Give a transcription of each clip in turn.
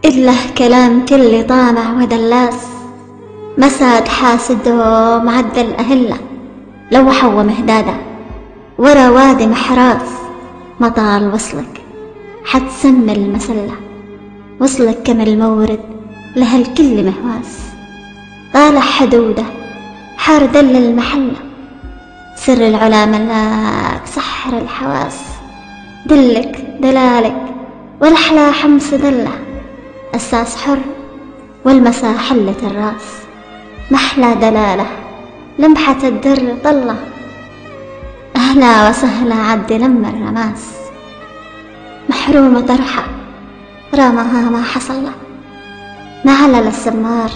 إله كلام كل طامع ودلاس، مساد حاسد ومعدل أهله، لوحة ومهدادة ورا وادي محراس. مطال وصلك حتسمى المسلة، وصلك كم المورد لهالكل مهواس. طالع حدوده حار دل المحلة، سر العلا ملاك سحر الحواس. دلك دلالك والأحلى حمص دله، أساس حر والمسا حلة الراس. محلى دلاله لمحة الدر طلة، أهلا وسهلا عد لما الرماس. محرومة طرحة رامها ما حصل له، ما علل السمار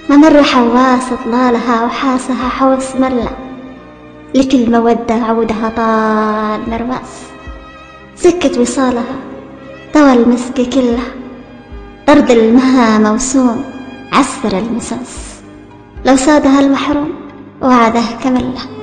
ما مر حواس طلالها وحاسها حوس مرله. لكل مودة عودها طال مرواس، سكة وصالها طوى المسك كله. طرد المها موسوم عسر المساس، لو سادها المحروم وعده كمله.